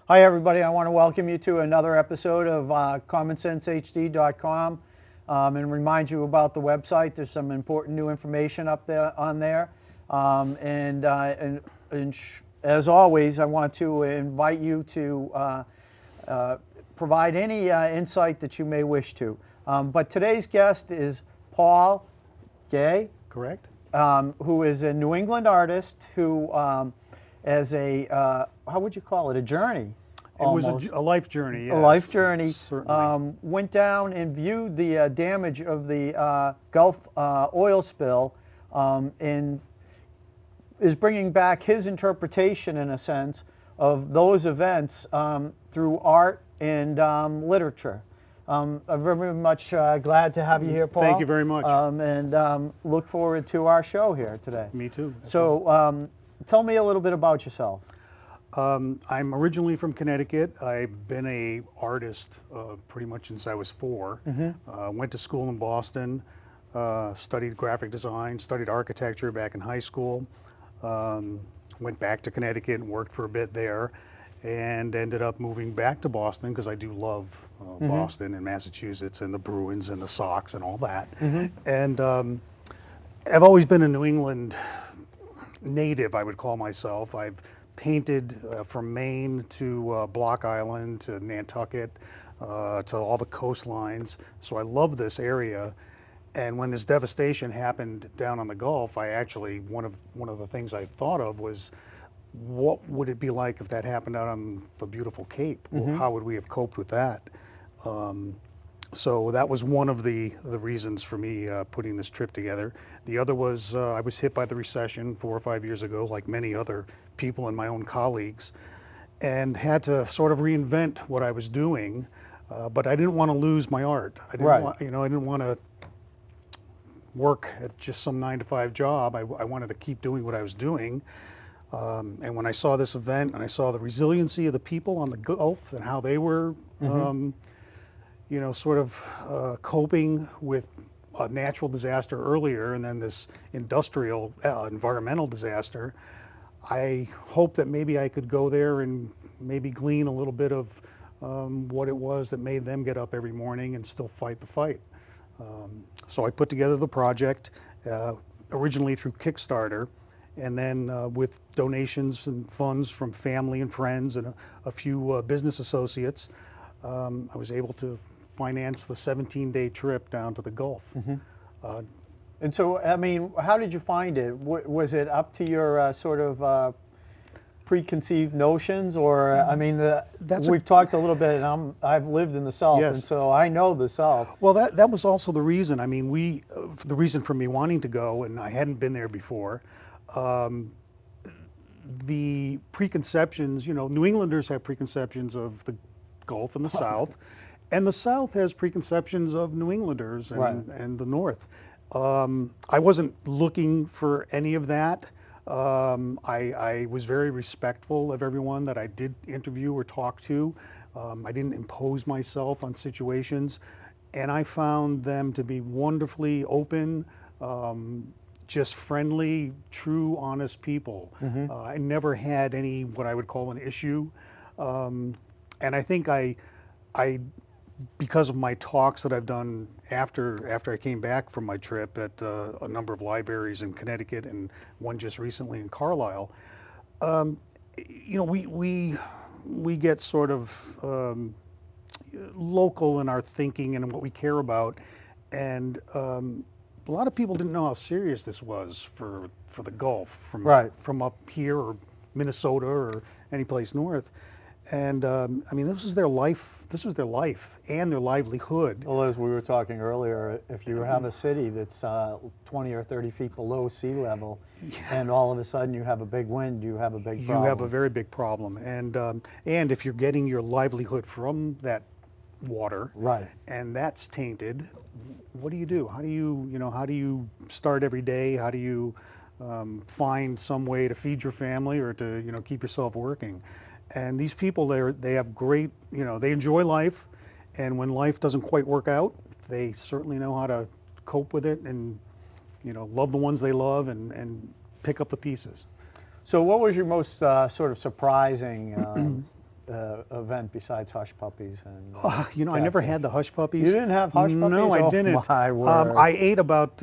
Hi, everybody. I want to welcome you to another episode of CommonSenseHD.com and remind you about the website. There's some important new information up there on there. As always, I want to invite you to provide any insight that you may wish to. But today's guest is Paul Gay. Correct. Who is a New England artist who, as a, how would you call it, a journey? It almost. was a life journey, yes. A life journey. Certainly. Went down and viewed the damage of the Gulf oil spill and is bringing back his interpretation, in a sense, of those events through art and literature. I'm very much glad to have you here, Paul. Thank you very much. And look forward to our show here today. Me too. So tell me a little bit about yourself. I'm originally from Connecticut. I've been an artist pretty much since I was 4. Went to school in Boston, studied graphic design, studied architecture back in high school. Went back to Connecticut and worked for a bit there, and ended up moving back to Boston because I do love Boston and Massachusetts and the Bruins and the Sox and all that. And I've always been a New England native, I would call myself. I've painted from Maine to Block Island to Nantucket to all the coastlines. So I love this area. And when this devastation happened down on the Gulf, I actually, one of the things I thought of was, what would it be like if that happened out on the beautiful Cape? How would we have coped with that? So that was one of the reasons for me putting this trip together. The other was I was hit by the recession 4 or 5 years ago, like many other people and my own colleagues, and had to sort of reinvent what I was doing. But I didn't want to lose my art. I didn't want, I didn't want to work at just some 9-to-5 job. I wanted to keep doing what I was doing. And when I saw this event and I saw the resiliency of the people on the Gulf and how they were sort of coping with a natural disaster earlier and then this industrial, environmental disaster, I hope that maybe I could go there and maybe glean a little bit of what it was that made them get up every morning and still fight the fight. So I put together the project originally through Kickstarter, and then with donations and funds from family and friends and a few business associates, I was able to finance the 17-day trip down to the Gulf. And so, I mean, how did you find it? Was it up to your sort of preconceived notions, or I mean, we've talked a little bit, and I've lived in the South, and so I know the South. Well, that was also the reason. I mean, the reason for me wanting to go, and I hadn't been there before. The preconceptions, New Englanders have preconceptions of the Gulf and the South, and the South has preconceptions of New Englanders and the North. I wasn't looking for any of that. I was very respectful of everyone that I did interview or talk to. I didn't impose myself on situations, and I found them to be wonderfully open, just friendly, true, honest people. I never had any what I would call an issue, and I think I because of my talks that I've done after I came back from my trip at a number of libraries in Connecticut and one just recently in Carlisle, we get sort of local in our thinking and what we care about, and a lot of people didn't know how serious this was for the Gulf from up here or Minnesota or any place north. And I mean, this was their life. This was their life and their livelihood. Well, as we were talking earlier, if you have a city that's 20 or 30 feet below sea level, and all of a sudden you have a big wind, you have a big problem. You have a very big problem. And if you're getting your livelihood from that water, and that's tainted, what do you do? How do you start every day? How do you find some way to feed your family or to keep yourself working? And these people, they have great, they enjoy life, and when life doesn't quite work out, they certainly know how to cope with it and, love the ones they love and pick up the pieces. So what was your most sort of surprising event besides Hush Puppies? And You know, I never catfish? had the hush puppies. You didn't have hush No, puppies? I Oh, didn't. my word. I ate about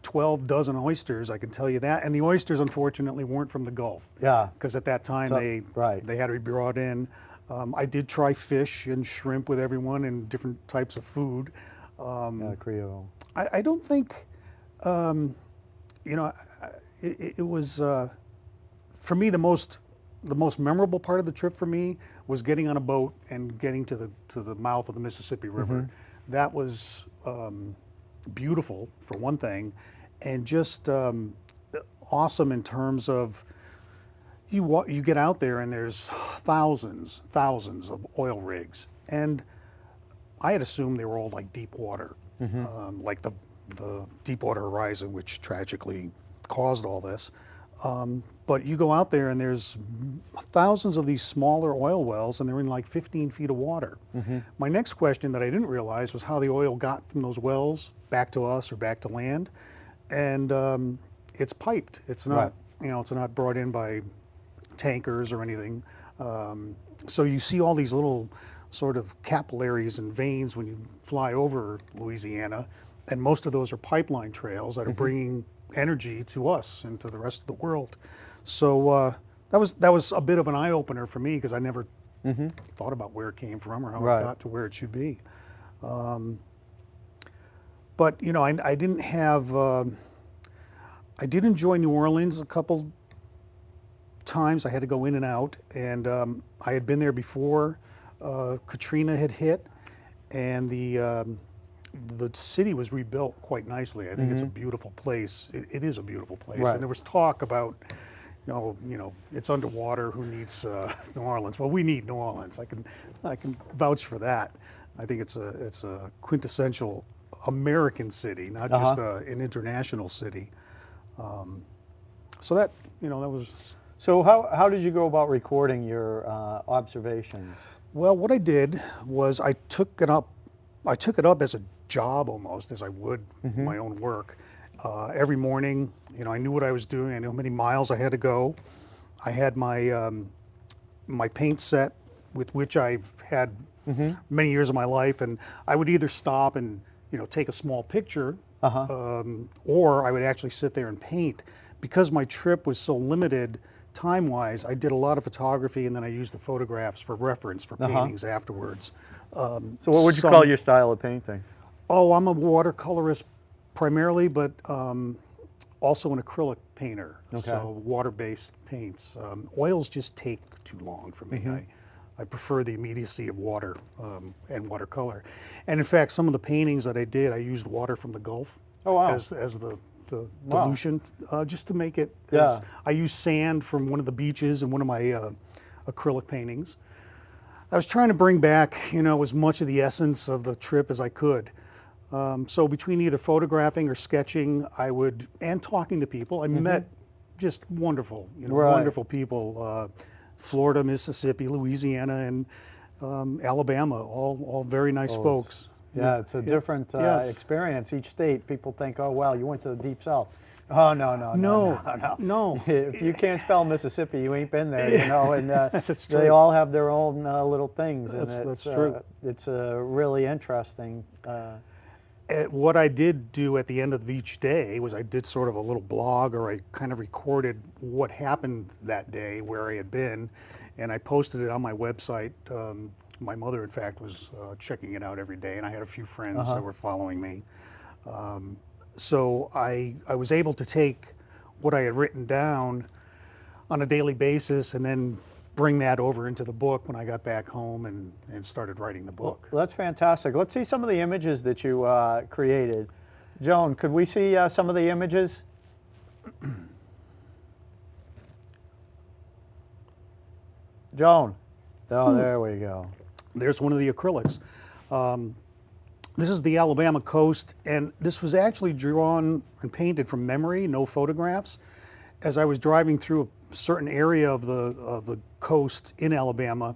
12 dozen oysters, I can tell you that. And the oysters, unfortunately, weren't from the Gulf. Yeah. Because at that time, So- right. they had to be brought in. I did try fish and shrimp with everyone and different types of food. Creole. I don't think, you know, it was, for me, the most memorable part of the trip for me was getting on a boat and getting to the mouth of the Mississippi River. That was beautiful for one thing, and just awesome in terms of you get out there and there's thousands of oil rigs, and I had assumed they were all like deep water, like the Deepwater Horizon, which tragically caused all this. But you go out there and there's thousands of these smaller oil wells, and they're in like 15 feet of water. My next question that I didn't realize was how the oil got from those wells back to us or back to land, and it's piped. It's not, Right. you know, it's not brought in by tankers or anything. So you see all these little sort of capillaries and veins when you fly over Louisiana, and most of those are pipeline trails that are bringing energy to us and to the rest of the world. So that was a bit of an eye opener for me, because I never thought about where it came from or how Right. it got to where it should be. But you know, I didn't have. I did enjoy New Orleans a couple times. I had to go in and out, and I had been there before Katrina had hit, and the city was rebuilt quite nicely. I think it's a beautiful place. It is a beautiful place, Right. and there was talk about, you know, it's underwater. Who needs New Orleans? Well, we need New Orleans. I can vouch for that. I think it's a quintessential American city, not just an international city. So that, you know, that was. So how did you go about recording your observations? Well, what I did was I took it up as a job almost, as I would my own work. Every morning, you know, I knew what I was doing. I knew how many miles I had to go. I had my my paint set with which I've had many years of my life, and I would either stop and, you know, take a small picture, or I would actually sit there and paint. Because my trip was so limited time-wise, I did a lot of photography, and then I used the photographs for reference for paintings afterwards. So what would you call your style of painting? Oh, I'm a watercolorist primarily, but also an acrylic painter. Okay. So water-based paints. Oils just take too long for me. I prefer the immediacy of water and watercolor. And in fact, some of the paintings that I did, I used water from the Gulf as the dilution, just to make it. Yeah. I used sand from one of the beaches in one of my acrylic paintings. I was trying to bring back, you know, as much of the essence of the trip as I could. So between either photographing or sketching, and talking to people, I met just wonderful, you know, Right. wonderful people. Florida, Mississippi, Louisiana, and Alabama, all very nice folks. Yeah, it's a different Yes. experience. Each state, people think, oh, wow, you went to the deep south. Oh, no. If you can't spell Mississippi, you ain't been there, you know, and That's they true. all have their own little things. And That's true. It's really interesting. What I did do at the end of each day was I did sort of a little blog, or I kind of recorded what happened that day, where I had been, and I posted it on my website. My mother, in fact, was checking it out every day, and I had a few friends that were following me. So I was able to take what I had written down on a daily basis and then bring that over into the book when I got back home and started writing the book. Well, that's fantastic. Let's see some of the images that you created. Joan, could we see some of the images? Joan. Oh, there we go. There's one of the acrylics. This is the Alabama coast, and this was actually drawn and painted from memory, no photographs. As I was driving through a certain area of the coast in Alabama,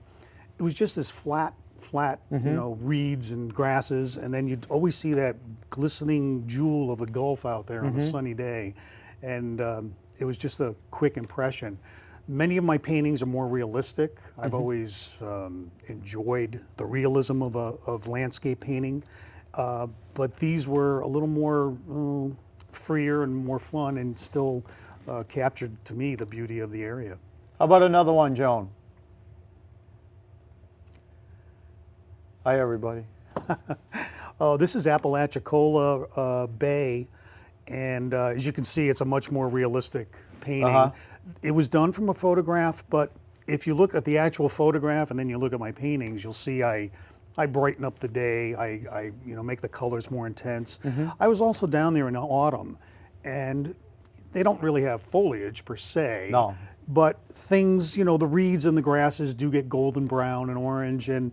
it was just this flat, you know, reeds and grasses, and then you'd always see that glistening jewel of the Gulf out there on a sunny day, and it was just a quick impression. Many of my paintings are more realistic. I've always enjoyed the realism of landscape painting, but these were a little more freer and more fun, and still captured to me the beauty of the area. How about another one, Joan? Hi, everybody. This is Apalachicola Bay, and as you can see, it's a much more realistic painting. It was done from a photograph, but if you look at the actual photograph and then you look at my paintings, you'll see I brighten up the day. I make the colors more intense. I was also down there in autumn, and they don't really have foliage per se. No. But things, the reeds and the grasses do get golden brown and orange, and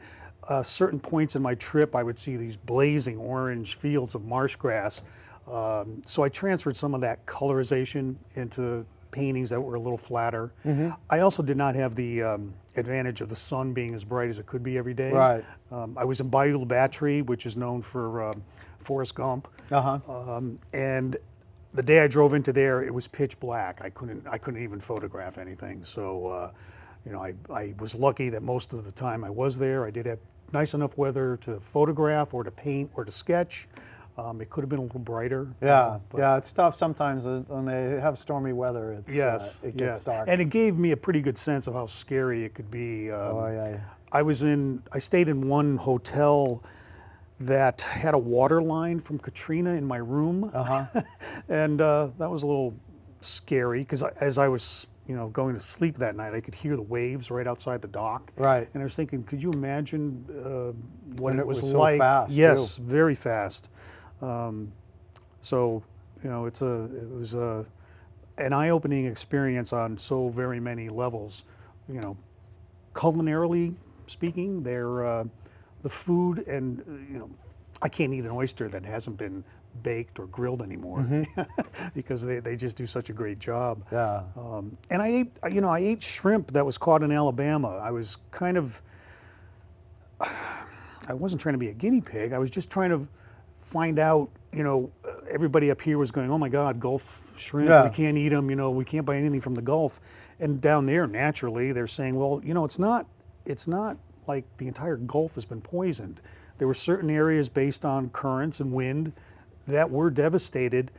certain points in my trip, I would see these blazing orange fields of marsh grass. So I transferred some of that colorization into paintings that were a little flatter. I also did not have the advantage of the sun being as bright as it could be every day. Right. I was in Bayou Battery, which is known for Forrest Gump. And the day I drove into there, it was pitch black. I couldn't even photograph anything. So, I was lucky that most of the time I was there, I did have nice enough weather to photograph or to paint or to sketch. It could have been a little brighter. Yeah, but yeah, it's tough sometimes when they have stormy weather. It's, yes, it gets yes. dark. And it gave me a pretty good sense of how scary it could be. Oh, yeah. I stayed in one hotel that had a water line from Katrina in my room. And that was a little scary because as I was going to sleep that night, I could hear the waves right outside the dock. Right. And I was thinking, could you imagine what And it was so like? fast, Yes, too. very fast. So it was an eye-opening experience on so very many levels. Culinarily speaking, they're the food, and I can't eat an oyster that hasn't been baked or grilled anymore because they just do such a great job. Yeah. And I ate shrimp that was caught in Alabama. I was I wasn't trying to be a guinea pig. I was just trying to find out, everybody up here was going, oh my God, Gulf shrimp, Yeah. we can't eat them, we can't buy anything from the Gulf. And down there, naturally, they're saying, well, it's not like the entire Gulf has been poisoned. There were certain areas based on currents and wind that were devastated,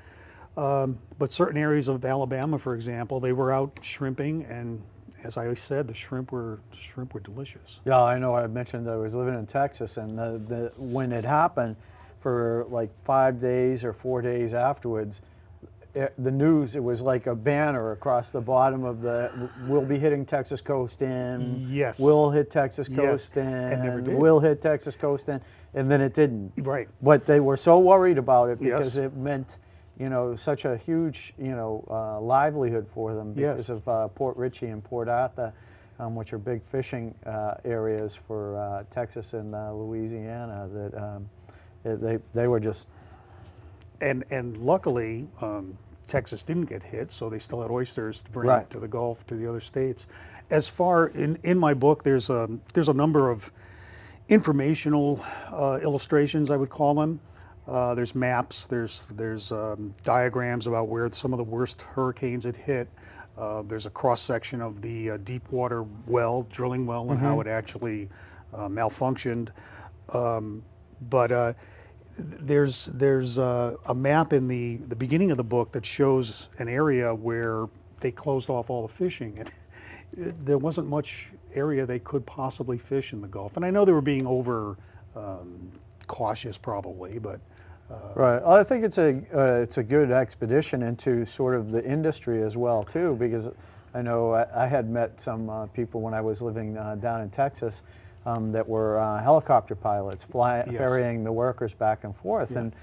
but certain areas of Alabama, for example, they were out shrimping, and as I said, the shrimp were delicious. Yeah, I know. I mentioned that I was living in Texas, and when it happened, for like 5 days or 4 days afterwards, the news, it was like a banner across the bottom of we'll be hitting Texas coast in. Yes. We'll hit Texas Yes. coast in. And never did. We'll hit Texas coast in. And then it didn't. Right. But they were so worried about it because Yes. it meant, such a huge, livelihood for them because Yes. of Port Richey and Port Arthur, which are big fishing areas for Texas and Louisiana. They were just. And luckily, Texas didn't get hit, so they still had oysters to bring Right. to the Gulf, to the other states. As far in my book, there's a number of informational illustrations, I would call them. There's maps. There's diagrams about where some of the worst hurricanes had hit. There's a cross section of the Deepwater well, drilling well, and how it actually malfunctioned. But there's a map in the beginning of the book that shows an area where they closed off all the fishing, and there wasn't much area they could possibly fish in the Gulf. And I know they were being over cautious, probably, but Right. Well, I think it's a good expedition into sort of the industry as well too, because I know I had met some people when I was living down in Texas that were helicopter pilots, Yes. ferrying the workers back and forth, Yeah. and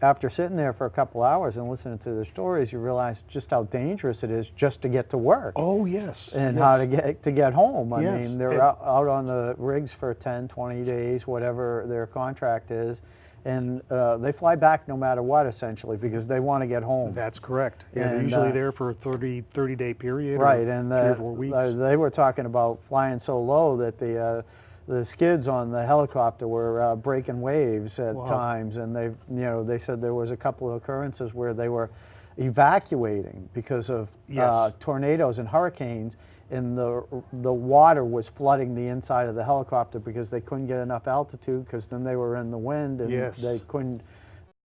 after sitting there for a couple hours and listening to their stories, you realize just how dangerous it is just to get to work. oh yes, And yes. how to get home. I Yes, mean, they're and- out on the rigs for 10, 20 days, whatever their contract is, and they fly back no matter what, essentially, because they want to get home. That's correct. Yeah, they're And, usually there for a 30-day period. or Right, and 3 or 4 weeks. they were talking about flying so low that the skids on the helicopter were breaking waves at Wow. times, and they said there was a couple of occurrences where they were evacuating because of Yes. tornadoes and hurricanes, and the water was flooding the inside of the helicopter because they couldn't get enough altitude, because then they were in the wind and Yes. they couldn't